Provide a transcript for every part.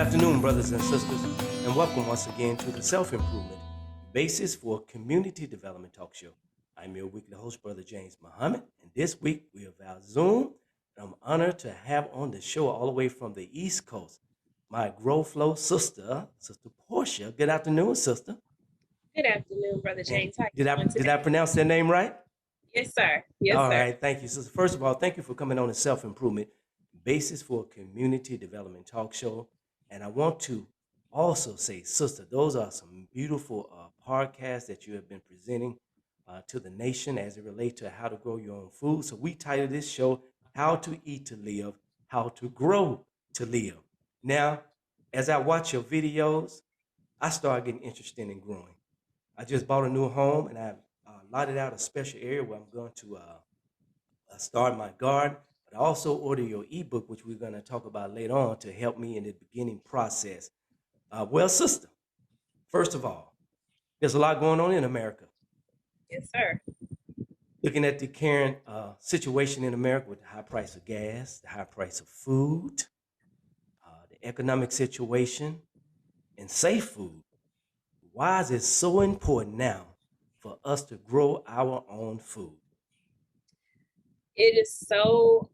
afternoon, brothers and sisters, and welcome once again to the Self Improvement Basis for Community Development Talk Show. I'm your weekly host, Brother James Muhammad, and this week we have our Zoom, and I'm honored to have on the show all the way from the East Coast my Growflo sister, Sister Portia. Good afternoon, sister. Good afternoon, Brother And James. How did you I doing did today? I pronounce that name right? Yes, sir. Yes, All sir. right, thank you, sister. First of all, thank you for coming on the Self Improvement Basis for Community Development Talk Show. And I want to also say, sister, those are some beautiful podcasts that you have been presenting to the nation as it relates to how to grow your own food. So we titled this show, How to Eat to Live, How to Grow to Live. Now, as I watch your videos, I started getting interested in growing. I just bought a new home and I've lotted out a special area where I'm going to start my garden. But I also order your ebook, which we're going to talk about later on, to help me in the beginning process. Well, sister, first of all, there's a lot going on in America. Yes, sir. Looking at the current situation in America with the high price of gas, the high price of food, the economic situation, and safe food, why is it so important now for us to grow our own food? It is so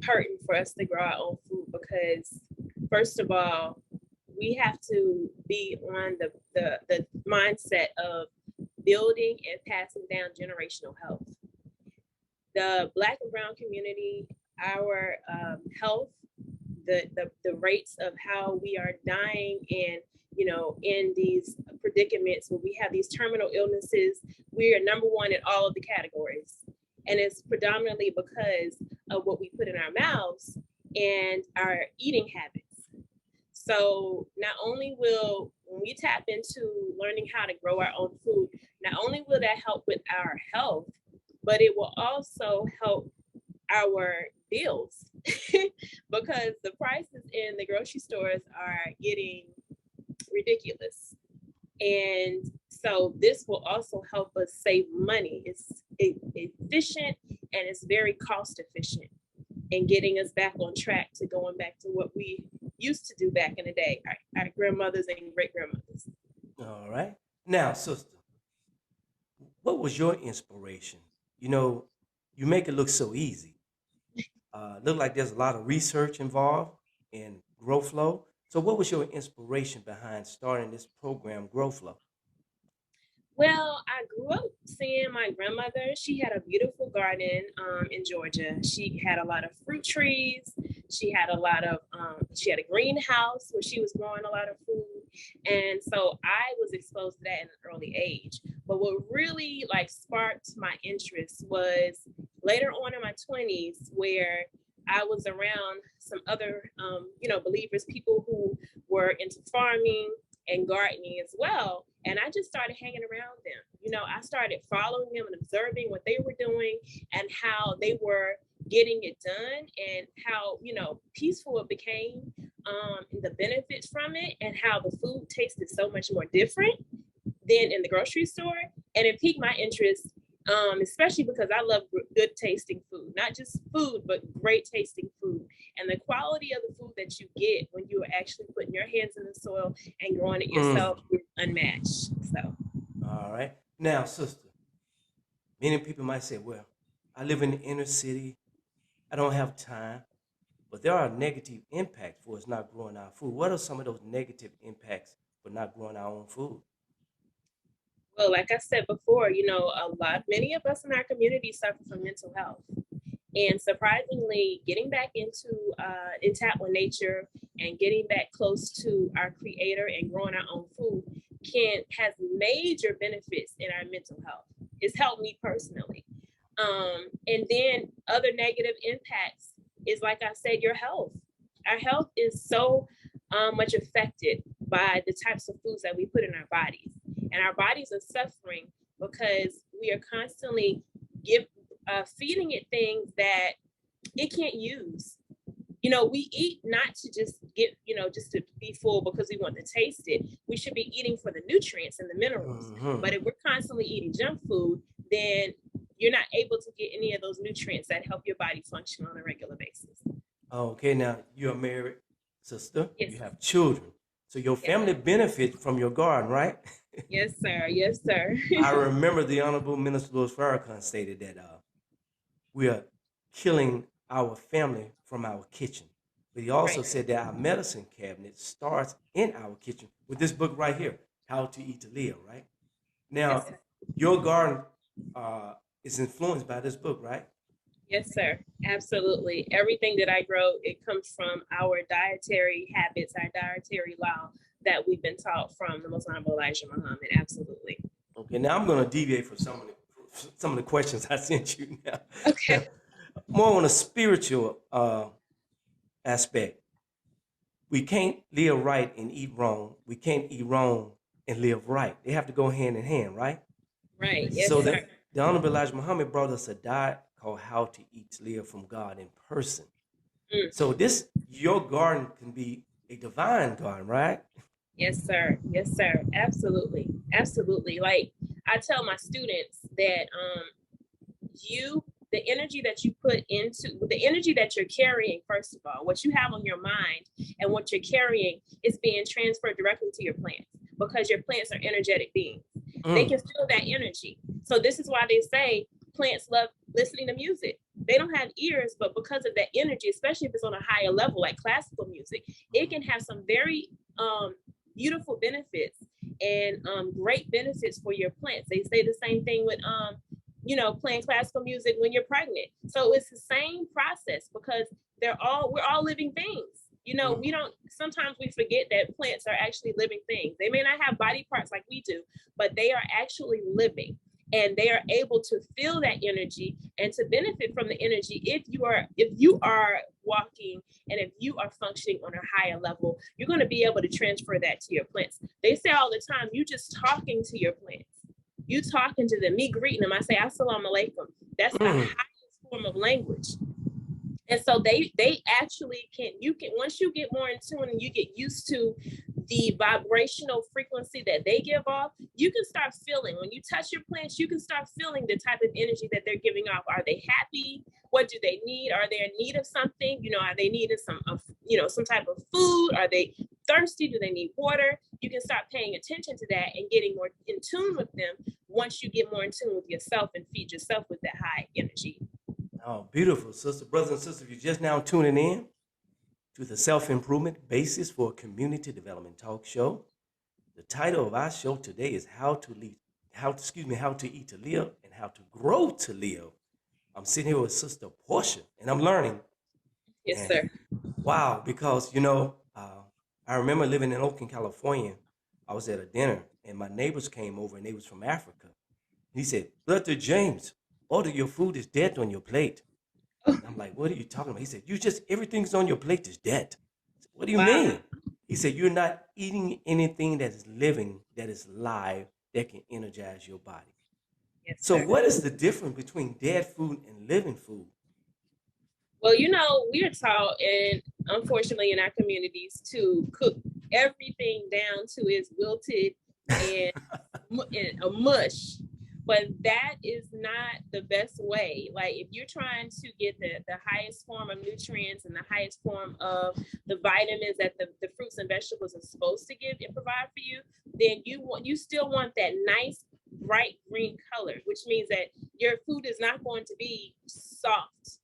pertinent for us to grow our own food because, first of all, we have to be on the mindset of building and passing down generational health. The Black and Brown community, our health, the rates of how we are dying and in these predicaments where we have these terminal illnesses, we are number one in all of the categories. And it's predominantly because of what we put in our mouths and our eating habits. So not only will, when we tap into learning how to grow our own food, not only will that help with our health, but it will also help our bills because the prices in the grocery stores are getting ridiculous. And so this will also help us save money. It's efficient and it's very cost efficient in getting us back on track to going back to what we used to do back in the day, our grandmothers and great grandmothers. All right. Now, sister, what was your inspiration? You know, you make it look so easy. Look like there's a lot of research involved in Growflo. So, what was your inspiration behind starting this program, Growflo? Well, I grew up seeing my grandmother. She had a beautiful garden in Georgia. She had a lot of fruit trees. She had a lot of, she had a greenhouse where she was growing a lot of food. And so I was exposed to that at an early age. But what really like sparked my interest was later on in my 20s, where I was around some other, believers, people who were into farming and gardening as well. And I just started hanging around them. I started following them and observing what they were doing and how they were getting it done and how, peaceful it became, and the benefits from it and how the food tasted so much more different than in the grocery store. And it piqued my interest, especially because I love good tasting food, not just food, but great tasting food. And the quality of the food that you get when you are actually putting your hands in the soil and growing it yourself is unmatched. So, all right. Now, sister, many people might say, well, I live in the inner city. I don't have time. But there are negative impacts for us not growing our food. What are some of those negative impacts for not growing our own food? well, like I said before, many of us in our community suffer from mental health. And surprisingly, getting back into tap with nature and getting back close to our creator and growing our own food has major benefits in our mental health. It's helped me personally. And then other negative impacts is, like I said, your health. Our health is so much affected by the types of foods that we put in our bodies. And our bodies are suffering because we are constantly feeding it things that it can't use. We eat not to just get, just to be full because we want to taste it. We should be eating for the nutrients and the minerals. But if we're constantly eating junk food, then you're not able to get any of those nutrients that help your body function on a regular basis. Okay, now you're married, sister. Yes. You have children. So your Yes. family benefits from your garden, right? Yes, sir. Yes, sir. I remember the Honorable Minister Louis Farrakhan stated that we are killing our family from our kitchen. But he also Right. said that our medicine cabinet starts in our kitchen with this book right here, How to Eat to Live, right? Yes, Now, sir. your garden is influenced by this book, right? Yes, sir. Absolutely. Everything that I grow, it comes from our dietary habits, our dietary law that we've been taught from the Most Honorable Elijah Muhammad. Absolutely. Okay, now I'm going to deviate from some of the questions I sent you now. Okay. More on a spiritual aspect. We can't live right and eat wrong. We can't eat wrong and live right. They have to go hand in hand, right? Right. Yes, So sir. the Honorable Elijah Muhammad brought us a diet called How to Eat to Live from God in person. Mm. So your garden can be a divine garden, right? Yes, sir. Yes, sir. Absolutely. Absolutely. Like I tell my students that you the energy that you put into the energy that you're carrying, first of all, what you have on your mind and what you're carrying is being transferred directly to your plants because your plants are energetic beings. They Mm. can feel that energy. So this is why they say plants love listening to music. They don't have ears, but because of that energy, especially if it's on a higher level like classical music, it can have some very beautiful benefits and great benefits for your plants. They say the same thing with playing classical music when you're pregnant. So it's the same process because we're all living things. Mm. We don't sometimes we forget that plants are actually living things. They may not have body parts like we do, but they are actually living and they are able to feel that energy and to benefit from the energy if you are walking and if you are functioning on a higher level, you're going to be able to transfer that to your plants. They say all the time, you just talking to your plants, you talking to them, me greeting them, I say assalamu alaikum. That's the Mm. highest form of language. And so they actually can once you get more in tune and you get used to the vibrational frequency that they give off, you can start feeling when you touch your plants, you can start feeling the type of energy that they're giving off. Are they happy? What do they need? Are they in need of something? Are they needing some type of food? Are they thirsty? Do they need water? You can start paying attention to that and getting more in tune with them once you get more in tune with yourself and feed yourself with that high energy. Oh, beautiful, sister. Brothers and sisters, if you're just now tuning in to the Self Improvement Basis for Community Development Talk Show, the title of our show today is How to Eat to Live and How to Grow to Live. I'm sitting here with Sister Portia, and I'm learning. Yes, And sir. wow, because I remember living in Oakland, California. I was at a dinner, and my neighbors came over, and they was from Africa. He said, "Brother James, order your food is dead on your plate." And I'm like, "What are you talking about?" He said, everything's on your plate is dead. I said, "What do you Wow. mean?" He said, "You're not eating anything that is living, that is live, that can energize your body." Yes, So sir. what is the difference between dead food and living food? Well, we are taught, and unfortunately, in our communities, to cook everything down to its wilted and, and a mush. But that is not the best way. Like if you're trying to get the highest form of nutrients and the highest form of the vitamins that the fruits and vegetables are supposed to give and provide for you, then you still want that nice bright green color, which means that your food is not going to be soft.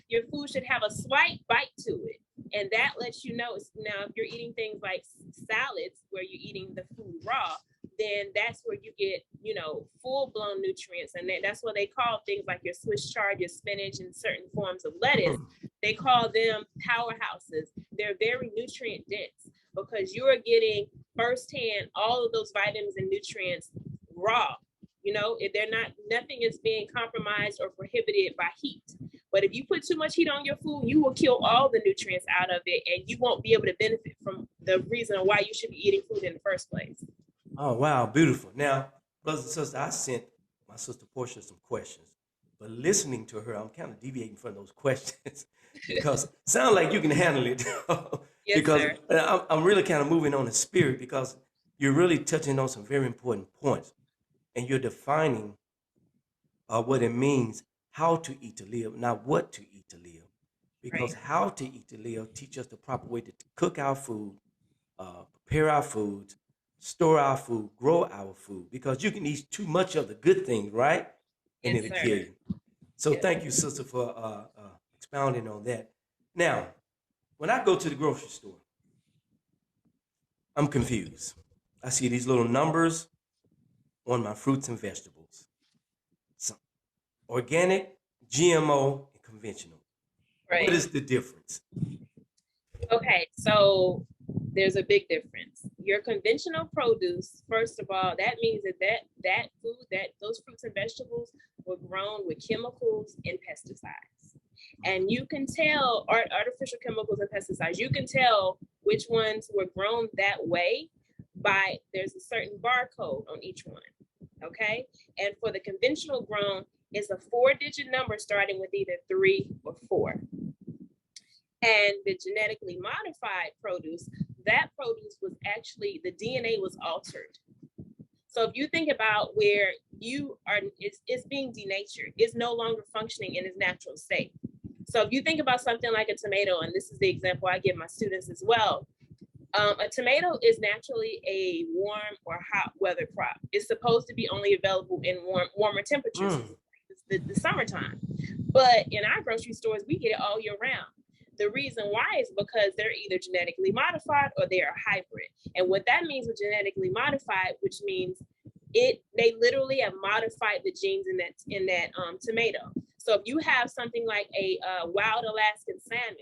Your food should have a slight bite to it. And that lets you know now if you're eating things like salads where you're eating the food raw, then that's where you get, full-blown nutrients. And that's what they call things like your Swiss chard, your spinach, and certain forms of lettuce. They call them powerhouses. They're very nutrient dense because you are getting firsthand all of those vitamins and nutrients raw. Nothing is being compromised or prohibited by heat. But if you put too much heat on your food, you will kill all the nutrients out of it and you won't be able to benefit from the reason why you should be eating food in the first place. Oh, wow, beautiful. Now, brothers and sisters, I sent my sister Portia some questions, but listening to her, I'm kind of deviating from those questions because it sounds like you can handle it. Yes, Because sir. I'm really kind of moving on the spirit because you're really touching on some very important points and you're defining what it means how to eat to live, not what to eat to live. because Right. how to eat to live teach us the proper way to cook our food, prepare our food, store our food, grow our food, because you can eat too much of the good things, right? And Yes, it'll sir. kill you. So Yes. thank you, sister, for expounding on that. Now, when I go to the grocery store, I'm confused. I see these little numbers on my fruits and vegetables. So, organic, GMO, and conventional. What Right. is the difference? Okay, so there's a big difference. Your conventional produce, first of all, that means that food, that those fruits and vegetables were grown with chemicals and pesticides. And you can tell artificial chemicals and pesticides, you can tell which ones were grown that way by there's a certain barcode on each one. Okay. And for the conventional grown, it's a 4-digit number starting with either 3 or 4. And the genetically modified produce, that produce was actually, the DNA was altered. So if you think about where you are, it's being denatured, it's no longer functioning in its natural state. So if you think about something like a tomato, and this is the example I give my students as well, a tomato is naturally a warm or hot weather crop. It's supposed to be only available in warmer temperatures, the summertime. But in our grocery stores, we get it all year round. The reason why is because they're either genetically modified or they are hybrid. And what that means with genetically modified, which means they literally have modified the genes in that tomato. So if you have something like a wild Alaskan salmon,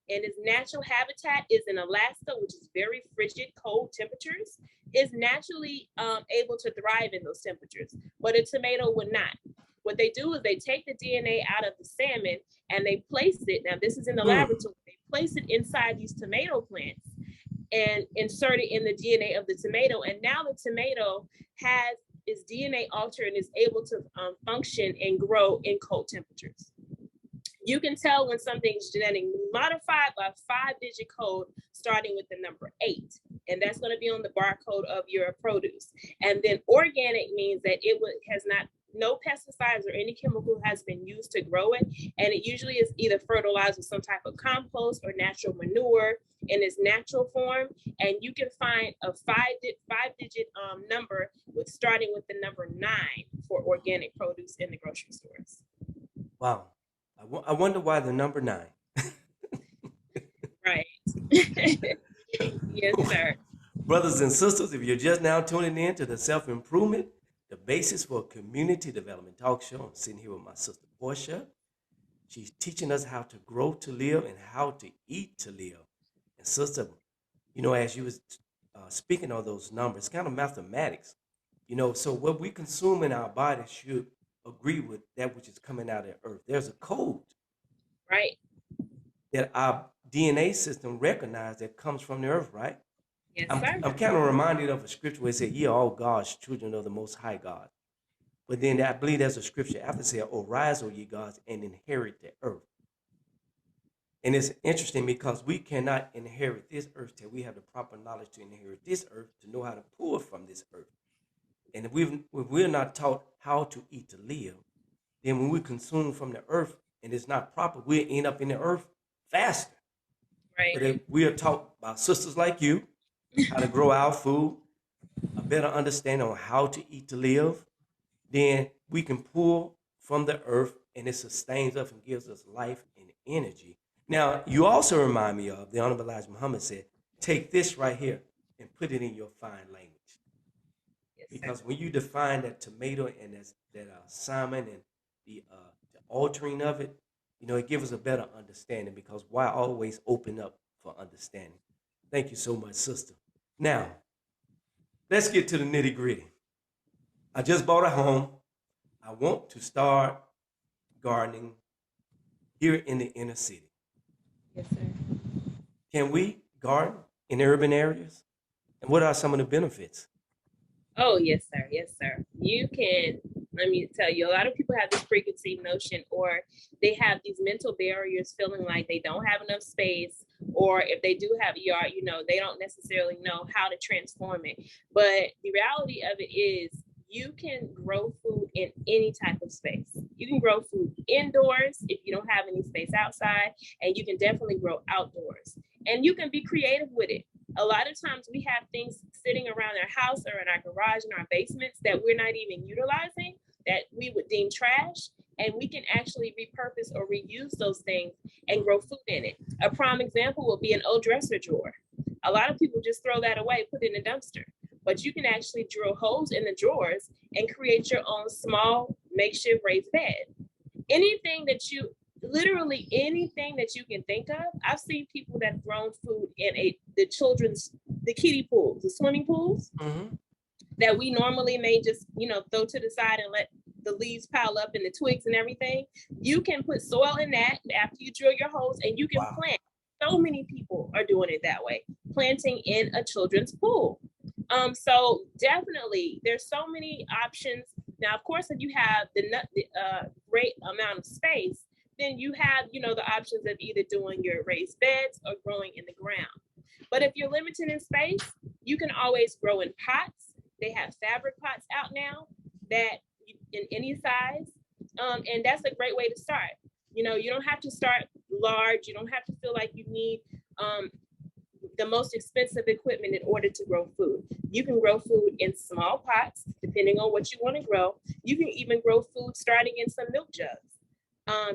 and its natural habitat is in Alaska, which is very frigid, cold temperatures, is naturally able to thrive in those temperatures, but a tomato would not. What they do is they take the DNA out of the salmon and they place it, now this is in the laboratory, they place it inside these tomato plants and insert it in the DNA of the tomato. And now the tomato has its DNA altered and is able to function and grow in cold temperatures. You can tell when something's genetically modified by a 5-digit code starting with the number 8. And that's going to be on the barcode of your produce. And then organic means that it has not, no pesticides or any chemical has been used to grow it. And it usually is either fertilized with some type of compost or natural manure in its natural form. And you can find a 5-digit number with starting with the number 9 for organic produce in the grocery stores. Wow. I wonder why the number 9. Right. Yes, sir. Brothers and sisters, if you're just now tuning in to the Self Improvement, the basis for community development talk show, I'm sitting here with my sister Portia. She's teaching us how to grow to live and how to eat to live. And sister, as you was speaking of those numbers, kind of mathematics, so what we consume in our body should agree with that which is coming out of the earth. There's a code Right. that our DNA system recognizes that comes from the earth, right? Yes, I'm, sir. I'm kind of reminded of a scripture where it said, "Ye are all God's children of the Most High God." But then I believe there's a scripture after say, "Oh, rise, O ye gods, and inherit the earth." And it's interesting because we cannot inherit this earth till we have the proper knowledge to inherit this earth, to know how to pull from this earth. And if we're not taught how to eat to live, then when we consume from the earth and it's not proper, we'll end up in the earth faster. Right. But if we are taught by sisters like you how to grow our food, a better understanding on how to eat to live, then we can pull from the earth and it sustains us and gives us life and energy. Now, you also remind me of the Honorable Elijah Muhammad said, take this right here and put it in your fine language. Yes, sir. Because when you define that tomato and that salmon and the altering of it, it gives us a better understanding, because why always open up for understanding? Thank you so much, sister. Now, let's get to the nitty gritty. I just bought a home. I want to start gardening here in the inner city. Yes, sir. Can we garden in urban areas? And what are some of the benefits? Oh, yes, sir. Yes, sir. You can, let me tell you, a lot of people have this preconceived notion, or they have these mental barriers feeling like they don't have enough space, or if they do have a yard, they don't necessarily know how to transform it. But the reality of it is you can grow food in any type of space. You can grow food indoors if you don't have any space outside, and you can definitely grow outdoors. And you can be creative with it. A lot of times we have things sitting around our house or in our garage, in our basements that we're not even utilizing, that we would deem trash, and we can actually repurpose or reuse those things and grow food in it. A prime example would be an old dresser drawer. A lot of people just throw that away, put it in a dumpster, but you can actually drill holes in the drawers and create your own small makeshift raised bed. Anything that you, literally anything that you can think of. I've seen people that have grown food in the kiddie pools, the swimming pools, that we normally may just, throw to the side and let the leaves pile up and the twigs and everything. You can put soil in that after you drill your holes, and you can plant. So many people are doing it that way, planting in a children's pool. So definitely there's so many options. Now, of course, if you have the great amount of space, then you have, the options of either doing your raised beds or growing in the ground. But if you're limited in space, you can always grow in pots. They have fabric pots out now that in any size. And that's a great way to start. You don't have to start large. You don't have to feel like you need the most expensive equipment in order to grow food. You can grow food in small pots, depending on what you want to grow. You can even grow food starting in some milk jugs.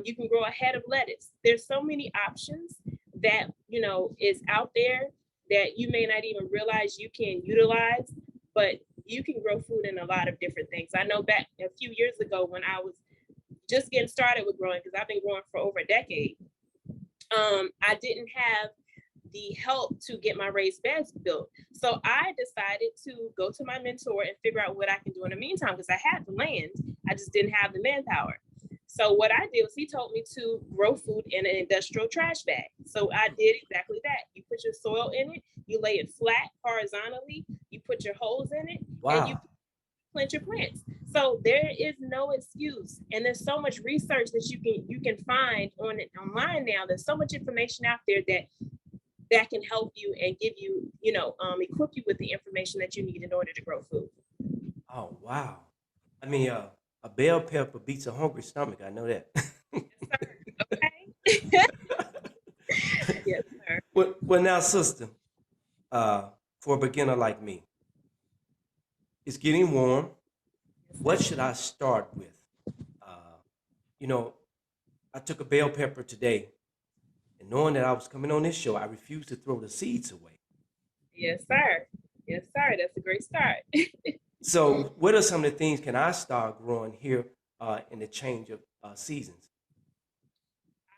You can grow a head of lettuce. There's so many options that, is out there that you may not even realize you can utilize, but you can grow food in a lot of different things. I know back a few years ago when I was just getting started with growing, because I've been growing for over a decade, I didn't have the help to get my raised beds built. So I decided to go to my mentor and figure out what I can do in the meantime, because I had the land, I just didn't have the manpower. So what I did was he told me to grow food in an industrial trash bag. So I did exactly that. You put your soil in it, you lay it flat horizontally, you put your holes in it, and you plant your plants. So there is no excuse, and there's so much research that you can find online now. There's so much information out there that can help you and give you, equip you with the information that you need in order to grow food. Oh, wow. I mean, a bell pepper beats a hungry stomach. I know that. Yes, sir. Okay. Yes, sir. Well, now, sister, for a beginner like me, it's getting warm. What should I start with? Uh, you know, I took a bell pepper today, and knowing that I was coming on this show, I refused to throw the seeds away. Yes, sir. Yes, sir. That's a great start. So, what are some of the things can I start growing here in the change of seasons?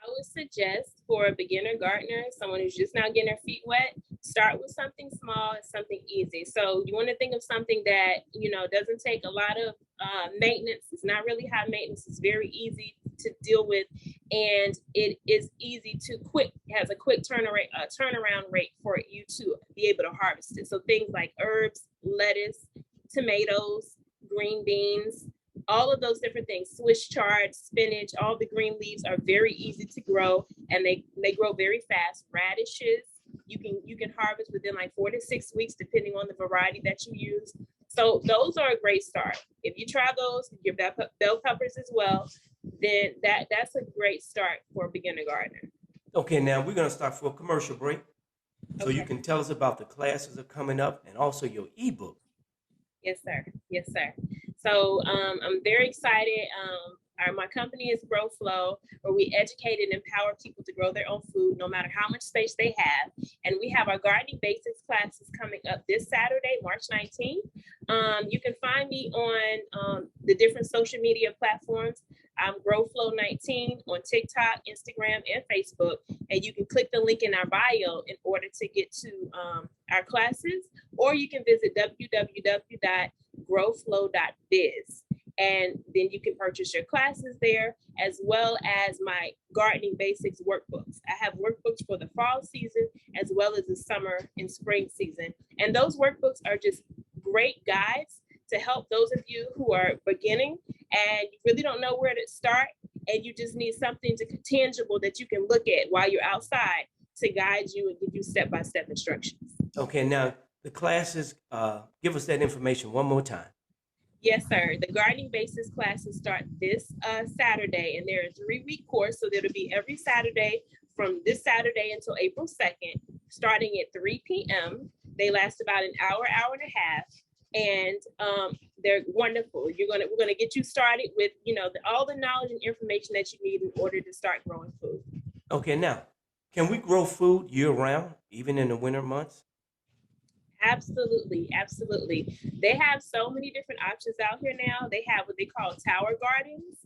I would suggest for a beginner gardener, someone who's just now getting their feet wet, start with something small and something easy. So you want to think of something that, doesn't take a lot of maintenance. It's not really high maintenance. It's very easy to deal with. And it is easy to has a quick turnaround rate for you to be able to harvest it. So things like herbs, lettuce, tomatoes, green beans, all of those different things, Swiss chard, spinach, all the green leaves are very easy to grow, and they grow very fast. Radishes, you can harvest within like 4 to 6 weeks, depending on the variety that you use. So those are a great start. If you try those, your bell peppers as well, then that's a great start for a beginner gardener. Okay, now we're going to start for a commercial break. So you can tell us about the classes that are coming up and also your ebook. Yes, sir. Yes, sir. So I'm very excited. My company is Growflo, where we educate and empower people to grow their own food, no matter how much space they have. And we have our gardening basics classes coming up this Saturday, March 19th. You can find me on the different social media platforms. I'm Growflo19 on TikTok, Instagram, and Facebook. And you can click the link in our bio in order to get to our classes, or you can visit www.growflo.biz. And then you can purchase your classes there, as well as my gardening basics workbooks. I have workbooks for the fall season, as well as the summer and spring season. And those workbooks are just great guides to help those of you who are beginning and you really don't know where to start, and you just need something tangible that you can look at while you're outside to guide you and give you step-by-step instructions. Okay, now the classes, give us that information one more time. Yes, sir. The gardening basics classes start this Saturday, and they're a 3-week course. So it'll be every Saturday from this Saturday until April 2nd, starting at 3 p.m. They last about an hour, hour and a half, and they're wonderful. We're gonna get you started with all the knowledge and information that you need in order to start growing food. Okay, now, can we grow food year round, even in the winter months? Absolutely, absolutely. They have so many different options out here now. They have what they call tower gardens.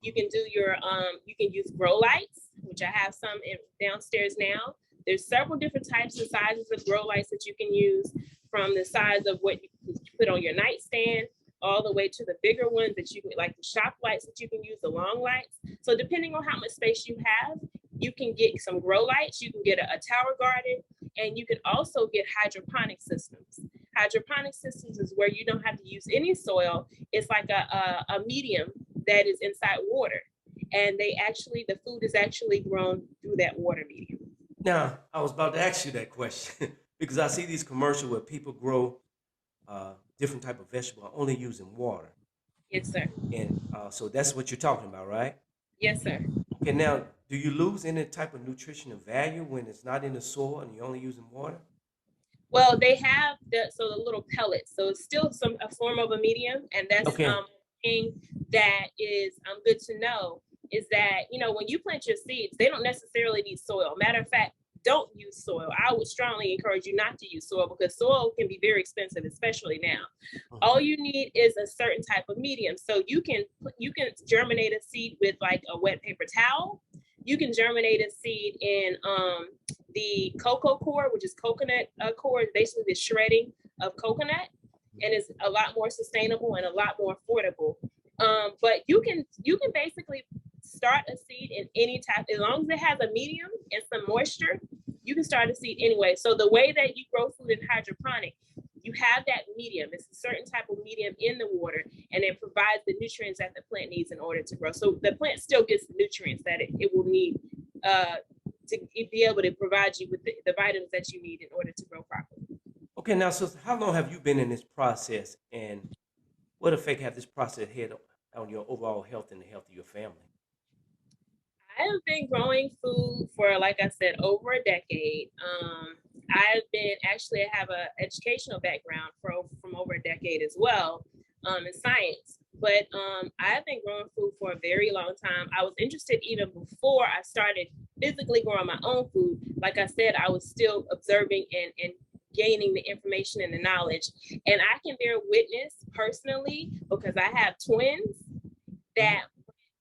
You can do you can use grow lights, which I have some downstairs now. There's several different types and sizes of grow lights that you can use, from the size of what you can put on your nightstand all the way to the bigger ones that you can, like the shop lights that you can use, the long lights. So depending on how much space you have, you can get some grow lights, you can get a tower garden, and you can also get hydroponic systems. Hydroponic systems is where you don't have to use any soil. It's like a medium that is inside water. And the food is actually grown through that water medium. Now, I was about to ask you that question because I see these commercials where people grow different type of vegetable only using water, Yes, sir. and so that's what you're talking about, right? Yes, sir. Okay, now, do you lose any type of nutritional value when it's not in the soil and you're only using water? Well, they have the little pellets, so it's still a form of a medium, and that's Okay. thing that is good to know is that when you plant your seeds, they don't necessarily need soil. Matter of fact, don't use soil. I would strongly encourage you not to use soil because soil can be very expensive, especially now. Mhm. All you need is a certain type of medium. So you can germinate a seed with like a wet paper towel. You can germinate a seed in the cocoa core, which is coconut core, basically the shredding of coconut, and it's a lot more sustainable and a lot more affordable. But you can basically start a seed in any type, as long as it has a medium and some moisture. You can start a seed anyway. So the way that you grow food in hydroponic, you have that medium. It's a certain type of medium in the water, and it provides the nutrients that the plant needs in order to grow. So the plant still gets the nutrients that it will need to be able to provide you with the vitamins that you need in order to grow properly. Okay, now, so how long have you been in this process, and what effect have this process had on your overall health and the health of your family? I have been growing food for, like I said, over a decade. I have an educational background from over a decade as well, in science. But I've been growing food for a very long time. I was interested even before I started physically growing my own food. Like I said, I was still observing and gaining the information and the knowledge. And I can bear witness personally, because I have twins, Mhm. that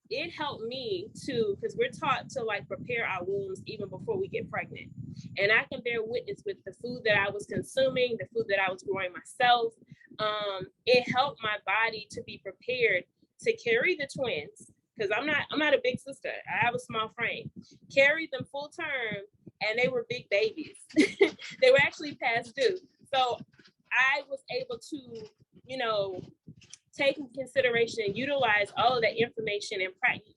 it helped me to, because we're taught to like prepare our wombs even before we get pregnant. And I can bear witness with the food that I was consuming, the food that I was growing myself. It helped my body to be prepared to carry the twins, because I'm not a big sister. I have a small frame. Carried them full term, and they were big babies. They were actually past due. So I was able to, you know, take into consideration and utilize all of that information and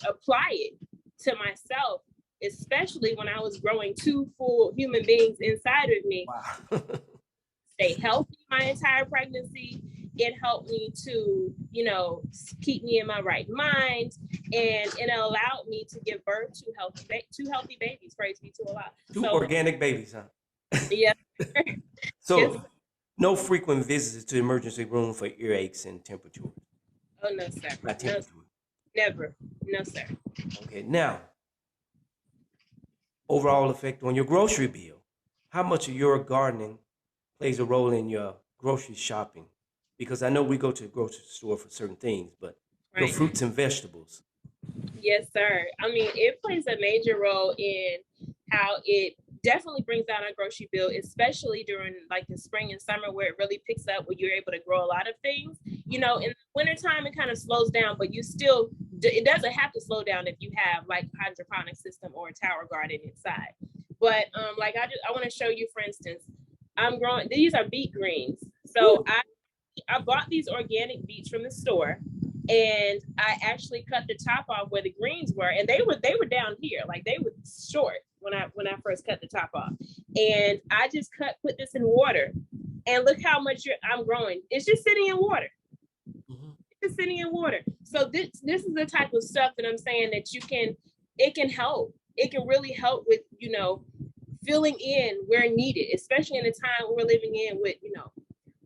apply it to myself, especially when I was growing two full human beings inside of me. Wow. Stay healthy my entire pregnancy. It helped me to, keep me in my right mind, and it allowed me to give birth to healthy babies. Praise be to Allah. Two So organic babies, huh? yeah, yes. So, no frequent visits to emergency room for earaches and temperature. Oh no, sir. Not No, temperature. never. No, sir. Okay, now, overall effect on your grocery bill. How much of your gardening plays a role in your grocery shopping? Because I know we go to the grocery store for certain things, but your Right. fruits and vegetables. Yes, sir. I mean, it plays a major role in how it definitely brings down our grocery bill, especially during like the spring and summer, where it really picks up, where you're able to grow a lot of things. In the wintertime, it kind of slows down, but it doesn't have to slow down if you have like hydroponic system or a tower garden inside. But like I want to show you, for instance, I'm growing, these are beet greens. So Ooh. I bought these organic beets from the store, and I actually cut the top off where the greens were, and they were down here, like they were short when I first cut the top off, and I just put this in water, and look how much I'm growing. It's just sitting in water. Mhm. Abyssinian water. So this is the type of stuff that I'm saying that it can help. It can really help with, filling in where needed, especially in the time we're living in with,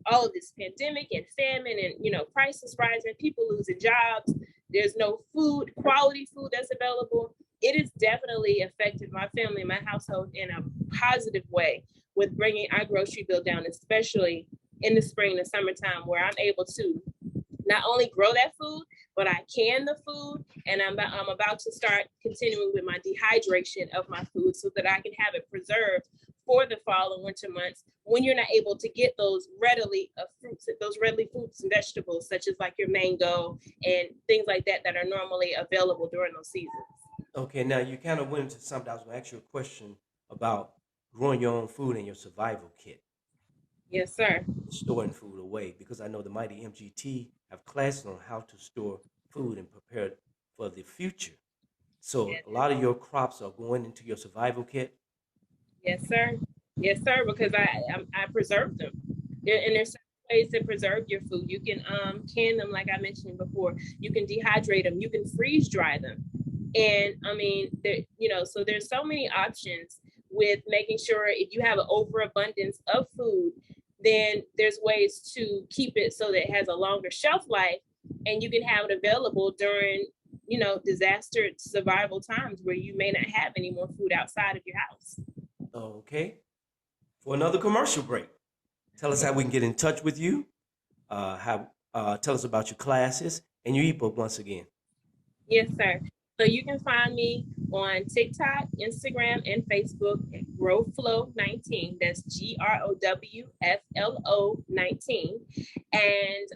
all of this pandemic and famine and, prices rising, people losing jobs. There's no food, quality food that's available. It has definitely affected my family, my household in a positive way with bringing our grocery bill down, especially in the spring and summertime, where I'm able to not only grow that food, but I can the food, and I'm about to start continuing with my dehydration of my food so that I can have it preserved for the fall and winter months when you're not able to get those readily fruits and vegetables, such as like your mango and things like that that are normally available during those seasons. Okay, now you kind of went into something. I was going to ask you a question about growing your own food and your survival kit, Yes, sir. storing food away, because I know the mighty MGT have classes on how to store food and prepare it for the future. So Yes, a lot of your crops are going into your survival kit. yes, sir. Yes, sir. Because I preserve them. And there's certain ways to preserve your food. You can can them, like I mentioned before. You can dehydrate them. You can freeze dry them. And I mean, so there's so many options with making sure if you have an overabundance of food, then there's ways to keep it so that it has a longer shelf life, and you can have it available during, disaster survival times where you may not have any more food outside of your house. Okay, for another commercial break. Tell us how we can get in touch with you. Tell us about your classes and your ebook once again. Yes, sir. So you can find me on TikTok, Instagram, and Facebook at Growflo19. That's GROWFLO19. And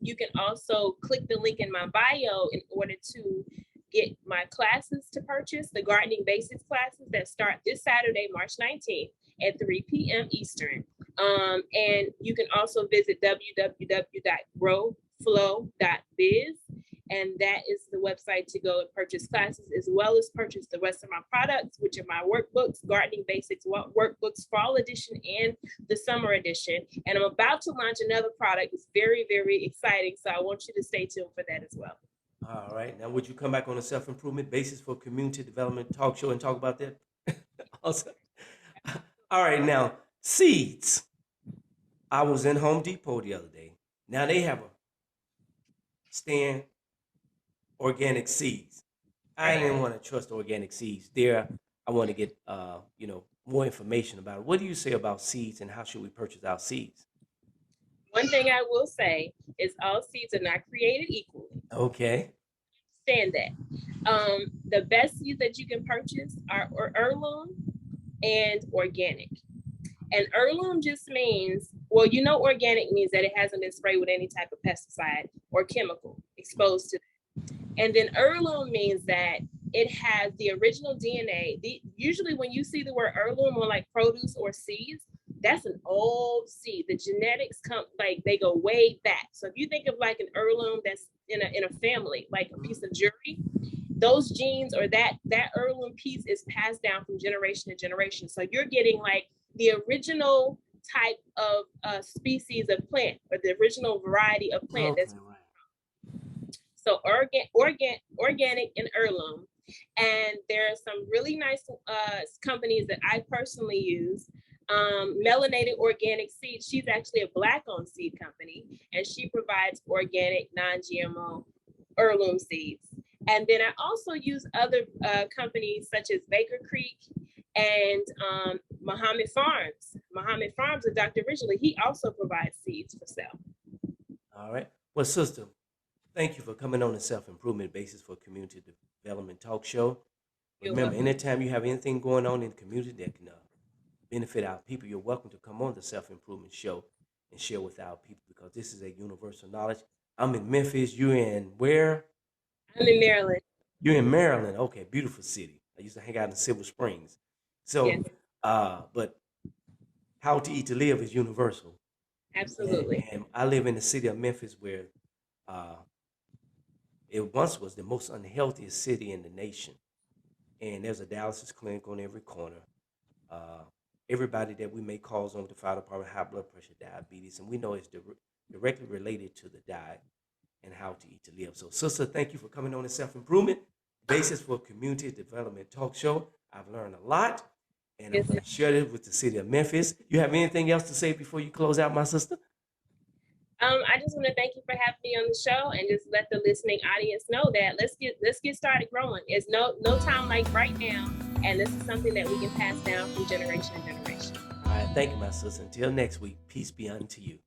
you can also click the link in my bio in order to get my classes to purchase, the gardening basics classes that start this Saturday, March 19th at 3 p.m. Eastern. And you can also visit www.growflow.biz, and that is the website to go and purchase classes, as well as purchase the rest of my products, which are my workbooks, gardening basics workbooks, fall edition and the summer edition. And I'm about to launch another product. It's very, very exciting, so I want you to stay tuned for that as well. All right. Now, would you come back on the self improvement basis for community development talk show and talk about that? Also, all right. Now, seeds. I was in Home Depot the other day. Now they have a stand organic seeds. I Right. didn't want to trust organic seeds. There, I want to get more information about it. What do you say about seeds, and how should we purchase our seeds? One thing I will say is all seeds are not created equally. Okay. Understand that. The best seeds that you can purchase are heirloom and organic. And heirloom just means, well, organic means that it hasn't been sprayed with any type of pesticide or chemical exposed to it. And then heirloom means that it has the original DNA. Usually when you see the word heirloom on like produce or seeds, that's an old seed. The genetics come, like, they go way back. So if you think of like an heirloom that's in a family, like a piece of jewelry, those genes or that heirloom piece is passed down from generation to generation. So you're getting like the original type of species of plant, or the original variety of plant Okay. that's Right. so organic and heirloom. And there are some really nice companies that I personally use. Melanated Organic Seeds. She's actually a Black-owned seed company, and she provides organic, non-GMO heirloom seeds. And then I also use other companies such as Baker Creek and Muhammad Farms. Muhammad Farms with Dr. Ridgely, he also provides seeds for sale. All right. Well, sister, thank you for coming on the self improvement basis for community development talk show. You're Remember, welcome. anytime you have anything going on in the community that can benefit our people, you're welcome to come on the self improvement show and share with our people, because this is a universal knowledge. I'm in Memphis. You're in where? I'm in Maryland. You're in Maryland. Okay, beautiful city. I used to hang out in Silver Springs. Yes, So, but how to eat to live is universal. And, absolutely. and I live in the city of Memphis, where uh, it once was the most unhealthiest city in the nation. And there's a dialysis clinic on every corner. Uh, Everybody that we make calls on the fire department, high blood pressure, diabetes, and we know it's directly related to the diet. and how to eat to live. So, sister, thank you for coming on the Self-Improvement Basis for Community Development Talk Show. I've learned a lot, and I'm Yes, going to share this with the city of Memphis. You have anything else to say before you close out, my sister? I just want to thank you for having me on the show, and just let the listening audience know that let's get started growing. It's no time like right now, and this is something that we can pass down from generation to generation. All right, thank you, my sister. Until next week, peace be unto you.